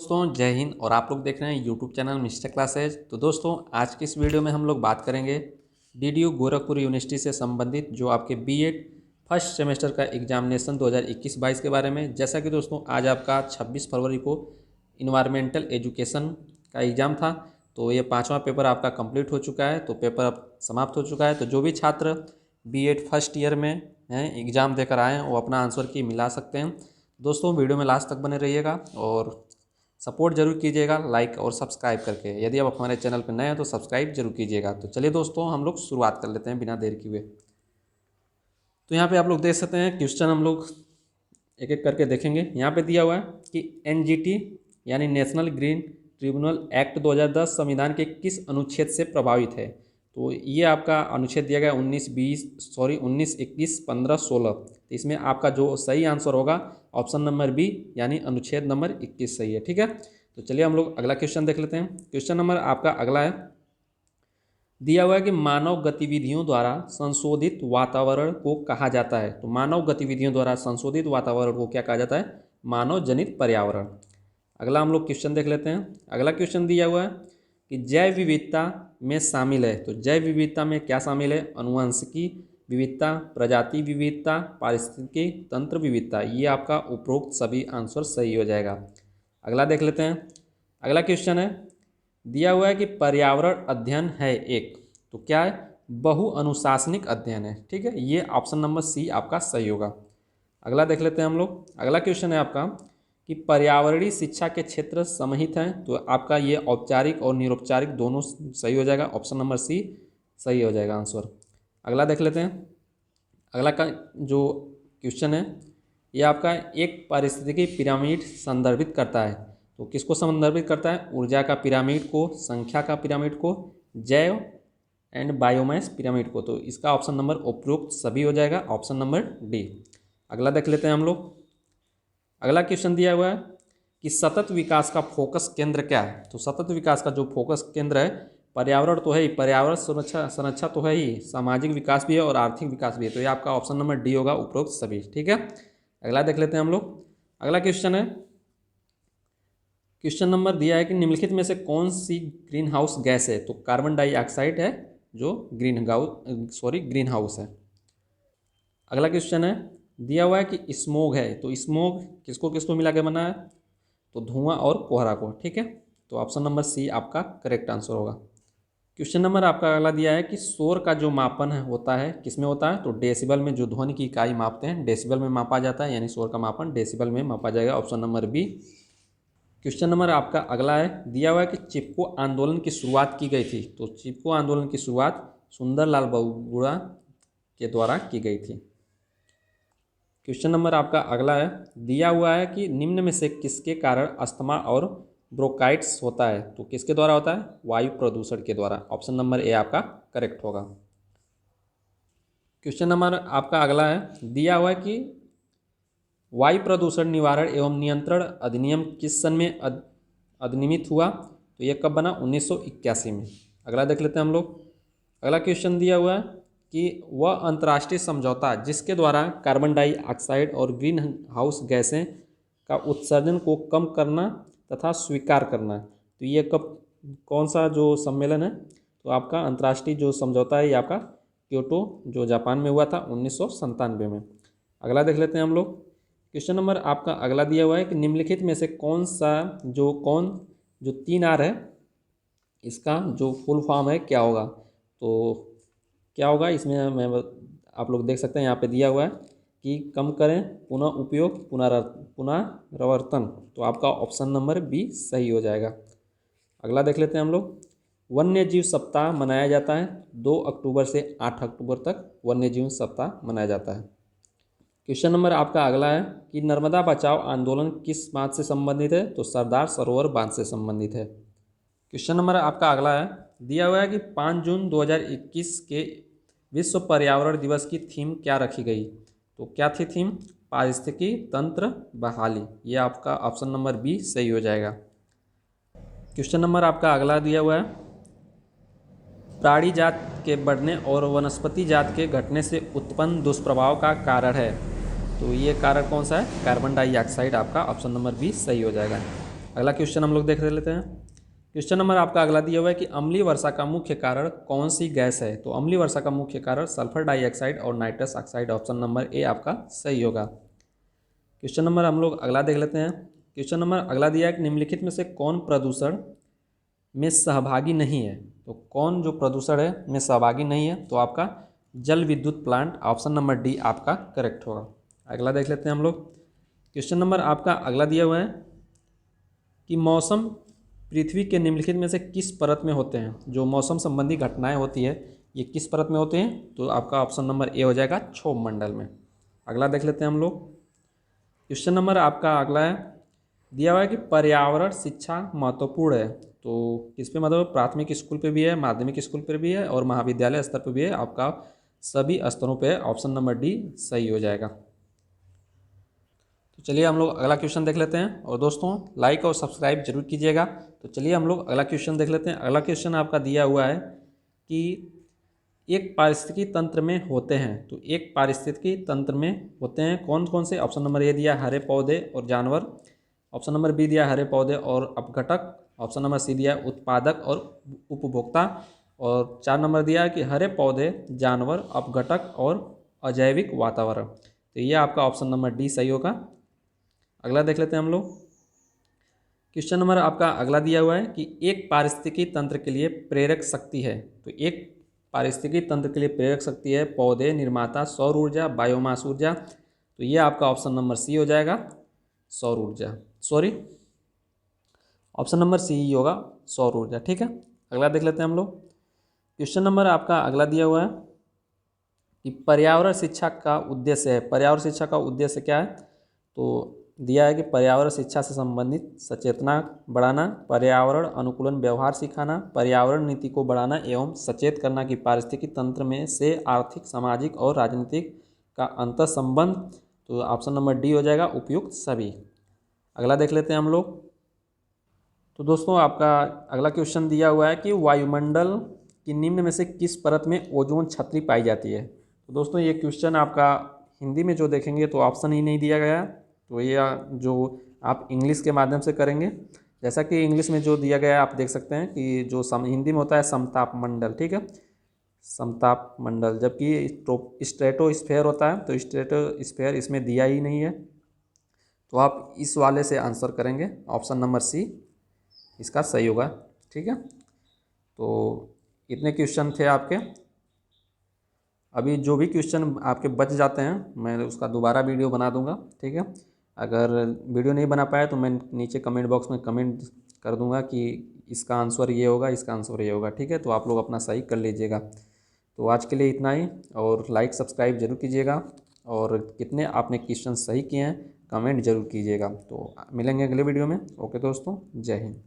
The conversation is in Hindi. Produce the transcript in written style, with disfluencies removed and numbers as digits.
दोस्तों जय हिंद। और आप लोग देख रहे हैं यूट्यूब चैनल मिस्टर क्लासेज। तो दोस्तों आज की इस वीडियो में हम लोग बात करेंगे डीडीयू गोरखपुर यूनिवर्सिटी से संबंधित जो आपके बीएड फर्स्ट सेमेस्टर का एग्जामिनेशन 2021-22 के बारे में। जैसा कि दोस्तों आज आपका 26 फरवरी को इन्वायरमेंटल एजुकेशन का एग्ज़ाम था, तो ये 5वां पेपर आपका कंप्लीट हो चुका है। तो पेपर अब समाप्त हो चुका है। तो जो भी छात्र बीएड फर्स्ट ईयर में हैं एग्ज़ाम देकर आए हैं वो अपना आंसर की मिला सकते हैं। दोस्तों वीडियो में लास्ट तक बने रहिएगा और सपोर्ट जरूर कीजिएगा लाइक और सब्सक्राइब करके। यदि आप हमारे चैनल पर नए हैं तो सब्सक्राइब जरूर कीजिएगा। तो चलिए दोस्तों हम लोग शुरुआत कर लेते हैं बिना देर किए। तो यहाँ पे आप लोग देख सकते हैं क्वेश्चन हम लोग एक एक करके देखेंगे। यहाँ पे दिया हुआ है कि एनजीटी यानी नेशनल ग्रीन ट्रिब्यूनल एक्ट 2010 संविधान के किस अनुच्छेद से प्रभावित है। तो ये आपका अनुच्छेद दिया गया 19, 21, 15, 16। तो इसमें आपका जो सही आंसर होगा ऑप्शन नंबर बी यानी अनुच्छेद नंबर 21 सही है। ठीक है, तो चलिए हम लोग अगला क्वेश्चन देख लेते हैं। क्वेश्चन नंबर आपका अगला है, दिया हुआ है कि मानव गतिविधियों द्वारा संशोधित वातावरण को कहा जाता है। तो मानव गतिविधियों द्वारा संशोधित वातावरण को क्या कहा जाता है? मानव जनित पर्यावरण। अगला हम लोग क्वेश्चन देख लेते हैं। अगला क्वेश्चन दिया हुआ है कि जैव विविधता में शामिल है। तो जैव विविधता में क्या शामिल है? अनुवांशिकी विविधता, प्रजाति विविधता, पारिस्थितिकी तंत्र विविधता। ये आपका उपरोक्त सभी आंसर सही हो जाएगा। अगला देख लेते हैं। अगला क्वेश्चन है, दिया हुआ है कि पर्यावरण अध्ययन है एक। तो क्या है? बहु अनुशासनिक अध्ययन है। ठीक है, ये ऑप्शन नंबर सी आपका सही होगा। अगला देख लेते हैं हम लोग। अगला क्वेश्चन है आपका कि पर्यावरणीय शिक्षा के क्षेत्र समाहित हैं। तो आपका ये औपचारिक और निरौपचारिक दोनों सही हो जाएगा। ऑप्शन नंबर सी सही हो जाएगा आंसर। अगला देख लेते हैं। अगला का जो क्वेश्चन है ये आपका एक पारिस्थितिकी पिरामिड संदर्भित करता है। तो किसको संदर्भित करता है? ऊर्जा का पिरामिड को, संख्या का पिरामिड को, जैव एंड बायोमास पिरामिड को। तो इसका ऑप्शन नंबर उपरोक्त सभी हो जाएगा, ऑप्शन नंबर डी। अगला देख लेते हैं हम लोग। अगला क्वेश्चन दिया हुआ है कि सतत विकास का फोकस केंद्र क्या है। तो सतत विकास का जो फोकस केंद्र है, पर्यावरण तो है ही, पर्यावरण संरक्षा तो है ही, सामाजिक विकास भी है और आर्थिक विकास भी है। तो ये आपका ऑप्शन नंबर डी होगा, उपरोक्त सभी। ठीक है, अगला देख लेते हैं हम लोग। अगला क्वेश्चन है, क्वेश्चन नंबर दिया है कि निम्नलिखित में से कौन सी ग्रीन हाउस गैस है। तो कार्बन डाइऑक्साइड है जो ग्रीन हाउस है। अगला क्वेश्चन है, दिया हुआ है कि स्मोग है। तो स्मोग किसको किसको मिला के बना है? तो धुआं और कोहरा को। ठीक है, तो ऑप्शन नंबर सी आपका करेक्ट आंसर होगा। क्वेश्चन नंबर आपका अगला दिया है कि शोर का जो मापन है होता है किसमें होता है? तो डेसिबल में, जो ध्वनि की इकाई मापते हैं डेसिबल में मापा जाता है, यानी शोर का मापन डेसिबल में मापा जाएगा। Option number B. Question number आपका अगला है, दिया हुआ है कि चिपको आंदोलन की शुरुआत की गई थी। तो चिपको आंदोलन की शुरुआत सुंदरलाल बहुगुणा के द्वारा की गई थी। क्वेश्चन नंबर आपका अगला है, दिया हुआ है कि निम्न में से किसके कारण अस्थमा और ब्रोंकाइटिस होता है। तो किसके द्वारा होता है? वायु प्रदूषण के द्वारा। ऑप्शन नंबर ए आपका करेक्ट होगा। क्वेश्चन नंबर आपका अगला है, दिया हुआ है कि वायु प्रदूषण निवारण एवं नियंत्रण अधिनियम किस सन में अधिनियमित हुआ। तो ये कब बना? 1981 में। अगला देख लेते हैं हम लोग। अगला क्वेश्चन दिया हुआ है कि वह अंतर्राष्ट्रीय समझौता जिसके द्वारा कार्बन डाइऑक्साइड और ग्रीन हाउस गैसें का उत्सर्जन को कम करना तथा स्वीकार करना। तो ये कब, कौन सा जो सम्मेलन है? तो आपका अंतर्राष्ट्रीय जो समझौता है ये आपका क्योटो जो जापान में हुआ था 1997 में। अगला देख लेते हैं हम लोग। क्वेश्चन नंबर आपका अगला दिया हुआ है कि निम्नलिखित में से कौन 3R है इसका जो फुल फॉर्म है क्या होगा। तो क्या होगा इसमें मैं आप लोग देख सकते हैं यहाँ पे दिया हुआ है कि कम करें, पुनः उपयोग, पुनरावर्तन। तो आपका ऑप्शन नंबर बी सही हो जाएगा। अगला देख लेते हैं हम लोग। वन्य जीव सप्ताह मनाया जाता है 2 अक्टूबर से 8 अक्टूबर तक वन्य जीव सप्ताह मनाया जाता है। क्वेश्चन नंबर आपका अगला है कि नर्मदा बचाओ आंदोलन किस बात से संबंधित है। तो सरदार सरोवर बांध से संबंधित है। क्वेश्चन नंबर आपका अगला है, दिया हुआ है कि 5 जून 2021 के विश्व पर्यावरण दिवस की थीम क्या रखी गई। तो क्या थी थीम? पारिस्थितिकी तंत्र बहाली। ये आपका ऑप्शन नंबर बी सही हो जाएगा। क्वेश्चन नंबर आपका अगला दिया हुआ है, प्राणी जात के बढ़ने और वनस्पति जात के घटने से उत्पन्न दुष्प्रभाव का कारण है। तो ये कारण कौन सा है? कार्बन डाइऑक्साइड आपका ऑप्शन नंबर बी सही हो जाएगा। अगला क्वेश्चन हम लोग देख लेते हैं। क्वेश्चन नंबर आपका अगला दिया हुआ है कि अम्लीय वर्षा का मुख्य कारण कौन सी गैस है। तो अम्लीय वर्षा का मुख्य कारण सल्फर डाइऑक्साइड और nitrous oxide, option number A आपका सही होगा। क्वेश्चन नंबर हम लोग अगला देख लेते हैं। क्वेश्चन नंबर अगला दिया है कि निम्नलिखित में से कौन प्रदूषण में सहभागी नहीं है। तो कौन जो प्रदूषण है में सहभागी नहीं है, तो आपका जल विद्युत प्लांट, ऑप्शन नंबर डी आपका करेक्ट होगा। अगला देख लेते हैं हम लोग। क्वेश्चन नंबर आपका अगला दिया हुआ है कि मौसम पृथ्वी के निम्नलिखित में से किस परत में होते हैं। जो मौसम संबंधी घटनाएं होती है ये किस परत में होते हैं, तो आपका ऑप्शन नंबर ए हो जाएगा क्षोभ मंडल में। अगला देख लेते हैं हम लोग। क्वेश्चन नंबर आपका अगला है दिया हुआ है कि पर्यावरण शिक्षा महत्वपूर्ण है। तो किस पे मतलब प्राथमिक स्कूल पे भी है, माध्यमिक स्कूल पे भी है और महाविद्यालय स्तर पे भी है, आपका सभी स्तरों पे ऑप्शन नंबर डी सही हो जाएगा। तो चलिए हम लोग अगला क्वेश्चन देख लेते हैं और दोस्तों लाइक और सब्सक्राइब जरूर कीजिएगा। तो चलिए हम लोग अगला क्वेश्चन देख लेते हैं। अगला क्वेश्चन आपका दिया हुआ है कि एक पारिस्थितिकी तंत्र में होते हैं। तो एक पारिस्थितिकी तंत्र में होते हैं कौन कौन से, ऑप्शन नंबर ए दिया हरे पौधे और जानवर, ऑप्शन नंबर बी दिया हरे पौधे और अपघटक, ऑप्शन नंबर सी दिया उत्पादक और उपभोक्ता, और 4 नंबर दिया कि हरे पौधे, जानवर, अपघटक और अजैविक वातावरण। तो ये आपका ऑप्शन नंबर डी सही होगा। अगला देख लेते हैं हम लोग। क्वेश्चन नंबर आपका अगला दिया हुआ है कि एक पारिस्थितिकी तंत्र के लिए प्रेरक शक्ति है। तो एक पारिस्थितिकी तंत्र के लिए प्रेरक शक्ति है पौधे, निर्माता, सौर ऊर्जा, बायोमास ऊर्जा। तो ये आपका ऑप्शन नंबर सी हो जाएगा, सौर ऊर्जा, सॉरी ऑप्शन नंबर सी ही होगा, सौर ऊर्जा। ठीक है, अगला देख लेते हैं हम लोग। क्वेश्चन नंबर आपका अगला दिया हुआ है कि पर्यावरण शिक्षा का उद्देश्य है। पर्यावरण शिक्षा का उद्देश्य क्या है, तो दिया है कि पर्यावरण शिक्षा से संबंधित सचेतना बढ़ाना, पर्यावरण अनुकूलन व्यवहार सिखाना, पर्यावरण नीति को बढ़ाना एवं सचेत करना कि पारिस्थितिकी तंत्र में से आर्थिक, सामाजिक और राजनीतिक का अंतर संबंध। तो ऑप्शन नंबर डी हो जाएगा, उपयुक्त सभी। अगला देख लेते हैं हम लोग। तो दोस्तों आपका अगला क्वेश्चन दिया हुआ है कि वायुमंडल की निम्न में से किस परत में ओजोन छतरी पाई जाती है। तो दोस्तों ये क्वेश्चन आपका हिंदी में जो देखेंगे तो ऑप्शन ही नहीं दिया गया, तो ये जो आप इंग्लिश के माध्यम से करेंगे, जैसा कि इंग्लिश में जो दिया गया है आप देख सकते हैं कि जो हिंदी में होता है समताप मंडल, ठीक है, समताप मंडल, जबकि स्ट्रेटोस्फेयर होता है, तो स्ट्रेटोस्फेयर इसमें दिया ही नहीं है। तो आप इस वाले से आंसर करेंगे, ऑप्शन नंबर सी इसका सही होगा। ठीक है, तो इतने क्वेश्चन थे आपके। अभी जो भी क्वेश्चन आपके बच जाते हैं मैं उसका दोबारा वीडियो बना दूंगा। ठीक है, अगर वीडियो नहीं बना पाया तो मैं नीचे कमेंट बॉक्स में कमेंट कर दूंगा कि इसका आंसर ये होगा, इसका आंसर ये होगा। ठीक है, तो आप लोग अपना सही कर लीजिएगा। तो आज के लिए इतना ही, और लाइक सब्सक्राइब जरूर कीजिएगा, और कितने आपने क्वेश्चन सही किए हैं कमेंट जरूर कीजिएगा। तो मिलेंगे अगले वीडियो में। ओके दोस्तों, जय हिंद।